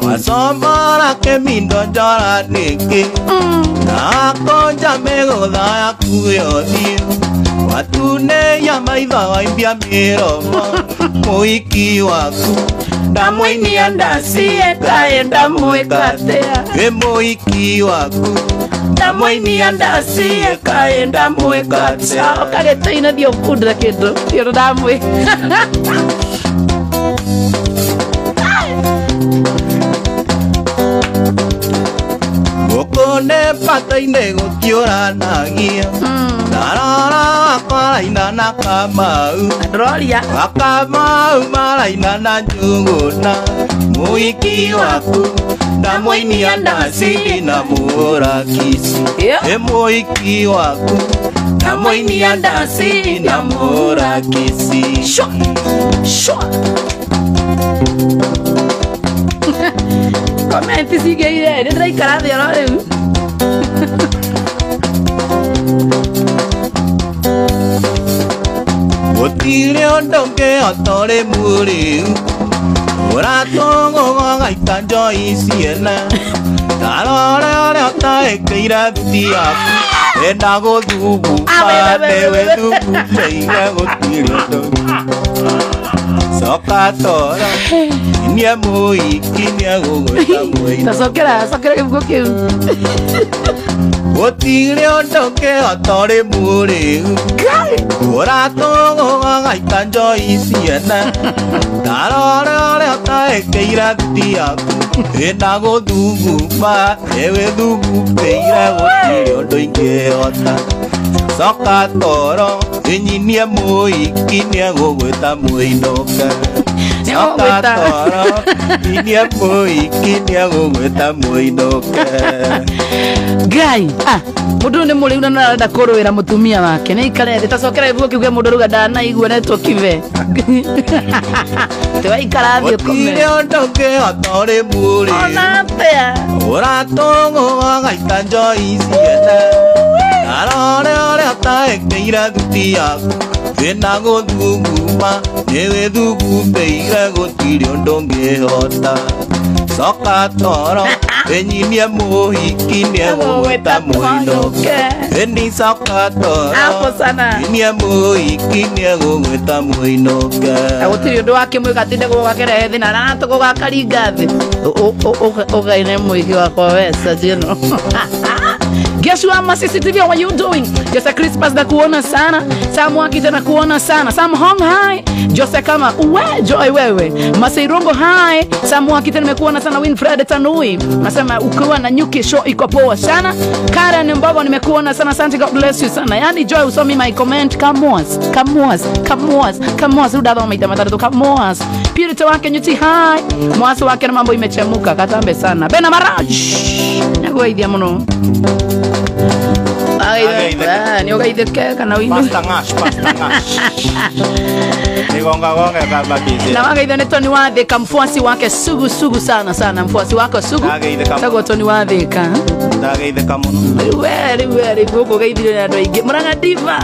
Wasomora ke mindo jara neke na konja mego da kuyo dio watune ya maitha waimbia miromo muiki waku Ndamwini andasiye kaenda mwekatea muiki waku Ndamwini andasiye kaenda mwekatea Kageta ina dio kudra kido Dio ndamwe Gokone pata ine gokiora nagia Narara maraina na kamau Rolia Akamau maraina na njuguna Muiki waku Ndamwini andasi na murakisi Muiki waku Ndamwini andasi na murakisi Shwa Shwa Komenti sige ire Nindra ikarathi orore Otire ondonge otore muri Uratongo gaita njoi siena Tarore ore otaekeira thuti yaku Enda guthugu Padewe thugu Meiga gutire ondonge Soka tora Inia muiki Nia gugweta muina Sokera kibuko kiu Otire ondonge otore muri Uratongo gaita njoi siena Tarore ore otaekeira thuti yaku Enda guthugu Padewe thugu Meiga gutire ondonge ota Soka toro Inyinie muiki Nia gugweta muinoka Soka toro Inie muiki Nia gugweta muinoka Gai Mundu ni muri una narenda kuruira mutumia wake ni ikare tacokera ibuo kiuge mundu ruga dana igwe netwo kive te waikara thio kome Otire ondonge otore muri ona pea Uratongo gaita njoi siena Arore ore otaekeira thuti yaku Ena guthuguma Ewe thugu Meiga gutire ondonge hota Soka toro Enyinie muhiki Nia gugweta muinoke Eni soka toro Hapo sana Inie muhiki Nia gugweta muinoke Agutiri undu wake mwika tinde gugakere thina na tugugakaringa thi ugaine mwiki wakwa wesa jino Guess what, my CCTV, what you doing? Jose Christmas na kuona sana Samu Akita na kuona sana Samu Hong hai Jose kama uwe Joy wewe Masairongo hai Samu Akita nimekuona sana Winfred Tanui Nasema ukiwa na nyuki show iko poa sana Karen Mbogo nimekuona sana Santi God bless you sana Yani Joy usomi my comment Kamuas Udadho maita matatu Kamuas Purity wake nyuti hai Mwasi wake na mambo imechemuka Katambe sana Bena Maraj Nyago idea muno ni ugaitheke kana winu Pasta ngash Nigonga kama bizi na wagaitha ni Tony Wathika mfuasi wake sugu sana mfuasi wako sugu tago Tony Wathika Ndageitheka muno wewe guko gaithire na andu aingi muranga diva